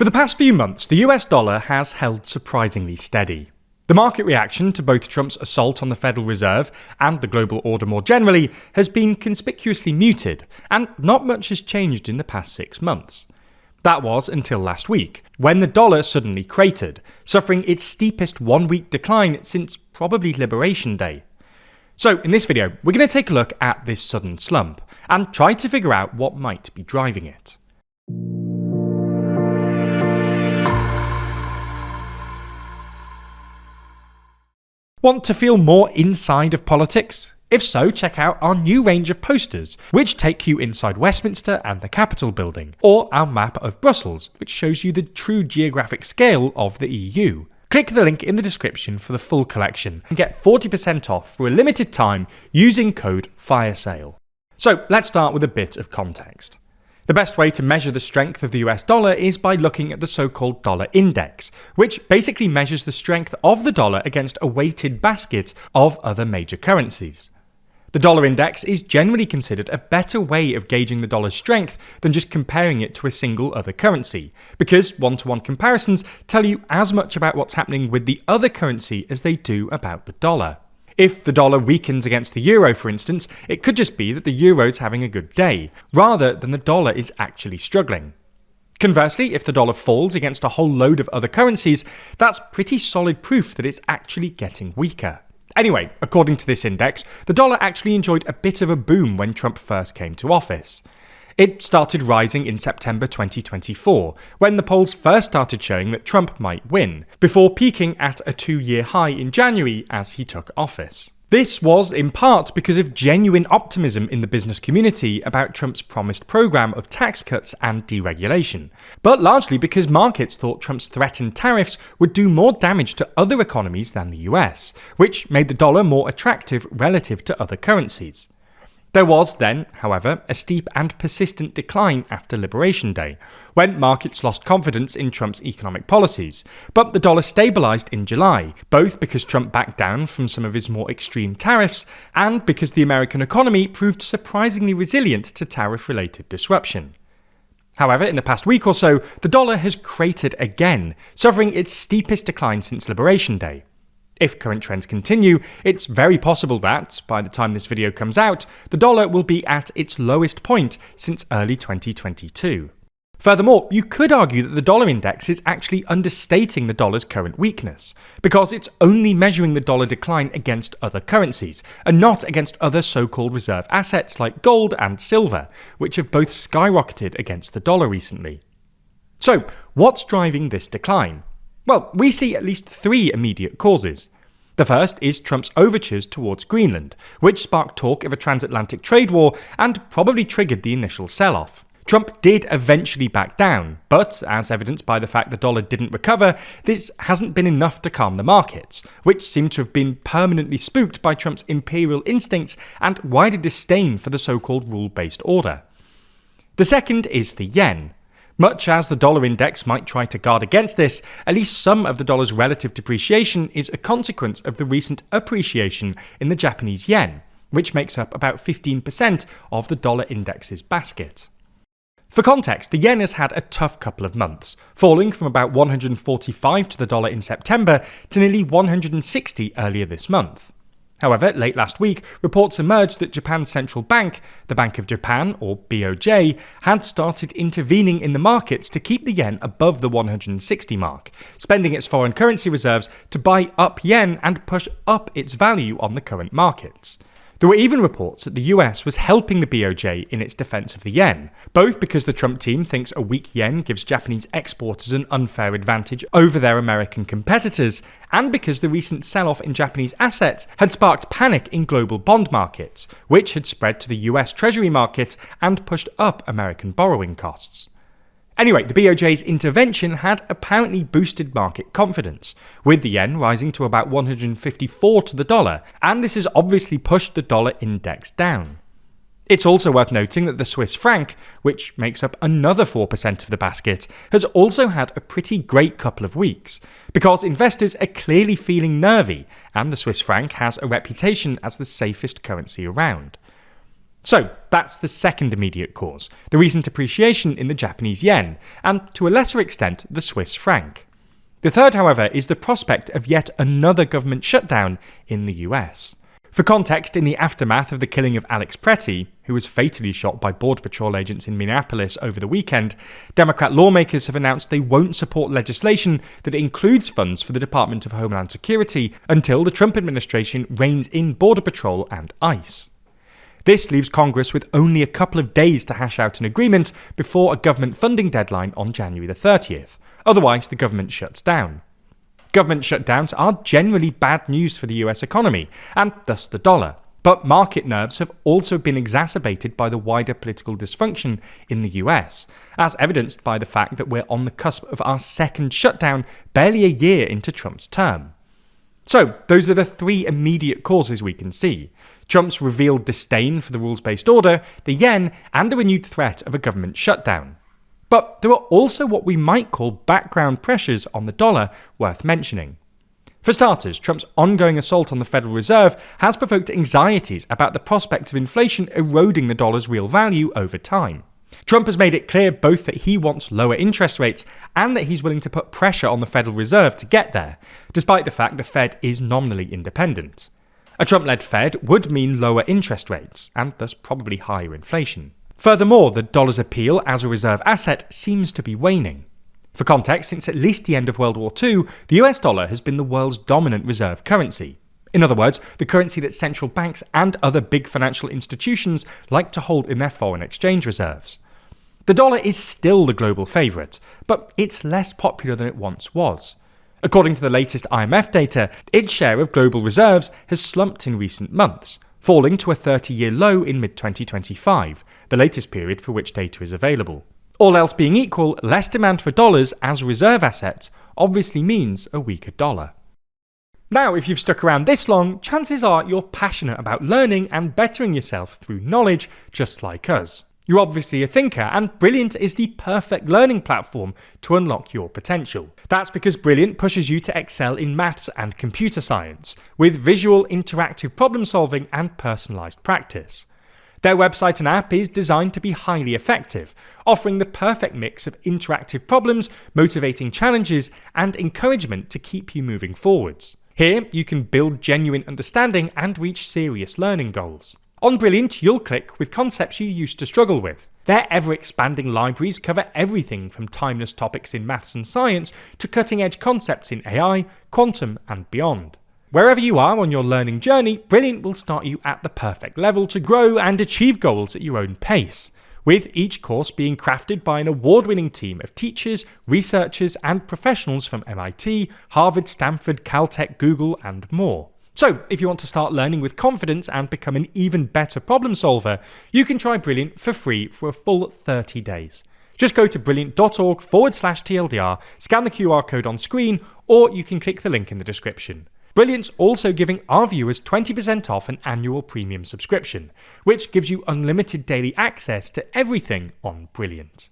For the past few months, the US dollar has held surprisingly steady. The market reaction to both Trump's assault on the Federal Reserve and the global order more generally has been conspicuously muted, and not much has changed in the past 6 months. That was until last week, when the dollar suddenly cratered, suffering its steepest one-week decline since probably Liberation Day. So in this video, we're going to take a look at this sudden slump, and try to figure out what might be driving it. Want to feel more inside of politics? If so, check out our new range of posters, which take you inside Westminster and the Capitol building, or our map of Brussels, which shows you the true geographic scale of the EU. Click the link in the description for the full collection and get 40% off for a limited time using code FIRESALE. So let's start with a bit of context. The best way to measure the strength of the US dollar is by looking at the so-called dollar index, which basically measures the strength of the dollar against a weighted basket of other major currencies. The dollar index is generally considered a better way of gauging the dollar's strength than just comparing it to a single other currency, because one-to-one comparisons tell you as much about what's happening with the other currency as they do about the dollar. If the dollar weakens against the euro, for instance, it could just be that the euro's having a good day, rather than the dollar is actually struggling. Conversely, if the dollar falls against a whole load of other currencies, that's pretty solid proof that it's actually getting weaker. Anyway, according to this index, the dollar actually enjoyed a bit of a boom when Trump first came to office. It started rising in September 2024, when the polls first started showing that Trump might win, before peaking at a 2-year high in January as he took office. This was in part because of genuine optimism in the business community about Trump's promised program of tax cuts and deregulation, but largely because markets thought Trump's threatened tariffs would do more damage to other economies than the US, which made the dollar more attractive relative to other currencies. There was then, however, a steep and persistent decline after Liberation Day, when markets lost confidence in Trump's economic policies, but the dollar stabilised in July, both because Trump backed down from some of his more extreme tariffs, and because the American economy proved surprisingly resilient to tariff-related disruption. However, in the past week or so, the dollar has cratered again, suffering its steepest decline since Liberation Day. If current trends continue, it's very possible that, by the time this video comes out, the dollar will be at its lowest point since early 2022. Furthermore, you could argue that the dollar index is actually understating the dollar's current weakness, because it's only measuring the dollar decline against other currencies, and not against other so-called reserve assets like gold and silver, which have both skyrocketed against the dollar recently. So, what's driving this decline? Well, we see at least 3 immediate causes. The first is Trump's overtures towards Greenland, which sparked talk of a transatlantic trade war and probably triggered the initial sell-off. Trump did eventually back down, but as evidenced by the fact the dollar didn't recover, this hasn't been enough to calm the markets, which seem to have been permanently spooked by Trump's imperial instincts and wider disdain for the so-called rule-based order. The second is the yen. Much as the dollar index might try to guard against this, at least some of the dollar's relative depreciation is a consequence of the recent appreciation in the Japanese yen, which makes up about 15% of the dollar index's basket. For context, the yen has had a tough couple of months, falling from about 145 to the dollar in September to nearly 160 earlier this month. However, late last week, reports emerged that Japan's central bank, the Bank of Japan, or BOJ, had started intervening in the markets to keep the yen above the 160 mark, spending its foreign currency reserves to buy up yen and push up its value on the current markets. There were even reports that the US was helping the BOJ in its defense of the yen, both because the Trump team thinks a weak yen gives Japanese exporters an unfair advantage over their American competitors, and because the recent sell-off in Japanese assets had sparked panic in global bond markets, which had spread to the US Treasury market and pushed up American borrowing costs. Anyway, the BOJ's intervention had apparently boosted market confidence, with the yen rising to about 154 to the dollar, and this has obviously pushed the dollar index down. It's also worth noting that the Swiss franc, which makes up another 4% of the basket, has also had a pretty great couple of weeks, because investors are clearly feeling nervy, and the Swiss franc has a reputation as the safest currency around. So that's the second immediate cause, the recent appreciation in the Japanese yen, and to a lesser extent the Swiss franc. The third, however, is the prospect of yet another government shutdown in the US. For context, in the aftermath of the killing of Alex Pretty, who was fatally shot by Border Patrol agents in Minneapolis over the weekend, Democrat lawmakers have announced they won't support legislation that includes funds for the Department of Homeland Security until the Trump administration reins in Border Patrol and ICE. This leaves Congress with only a couple of days to hash out an agreement before a government funding deadline on January the 30th. Otherwise, the government shuts down. Government shutdowns are generally bad news for the US economy, and thus the dollar. But market nerves have also been exacerbated by the wider political dysfunction in the US, as evidenced by the fact that we're on the cusp of our second shutdown barely a year into Trump's term. So, those are the three immediate causes we can see: Trump's revealed disdain for the rules-based order, the yen, and the renewed threat of a government shutdown. But there are also what we might call background pressures on the dollar worth mentioning. For starters, Trump's ongoing assault on the Federal Reserve has provoked anxieties about the prospect of inflation eroding the dollar's real value over time. Trump has made it clear both that he wants lower interest rates and that he's willing to put pressure on the Federal Reserve to get there, despite the fact the Fed is nominally independent. A Trump-led Fed would mean lower interest rates, and thus probably higher inflation. Furthermore, the dollar's appeal as a reserve asset seems to be waning. For context, since at least the end of World War II, the US dollar has been the world's dominant reserve currency. In other words, the currency that central banks and other big financial institutions like to hold in their foreign exchange reserves. The dollar is still the global favourite, but it's less popular than it once was. According to the latest IMF data, its share of global reserves has slumped in recent months, falling to a 30-year low in mid-2025, the latest period for which data is available. All else being equal, less demand for dollars as reserve assets obviously means a weaker dollar. Now, if you've stuck around this long, chances are you're passionate about learning and bettering yourself through knowledge, just like us. You're obviously a thinker, and Brilliant is the perfect learning platform to unlock your potential. That's because Brilliant pushes you to excel in maths and computer science, with visual, interactive problem solving and personalised practice. Their website and app is designed to be highly effective, offering the perfect mix of interactive problems, motivating challenges, and encouragement to keep you moving forwards. Here, you can build genuine understanding and reach serious learning goals. On Brilliant, you'll click with concepts you used to struggle with. Their ever-expanding libraries cover everything from timeless topics in maths and science to cutting-edge concepts in AI, quantum, and beyond. Wherever you are on your learning journey, Brilliant will start you at the perfect level to grow and achieve goals at your own pace, with each course being crafted by an award-winning team of teachers, researchers, and professionals from MIT, Harvard, Stanford, Caltech, Google, and more. So, if you want to start learning with confidence and become an even better problem solver, you can try Brilliant for free for a full 30 days. Just go to brilliant.org/TLDR, scan the QR code on screen, or you can click the link in the description. Brilliant's also giving our viewers 20% off an annual premium subscription, which gives you unlimited daily access to everything on Brilliant.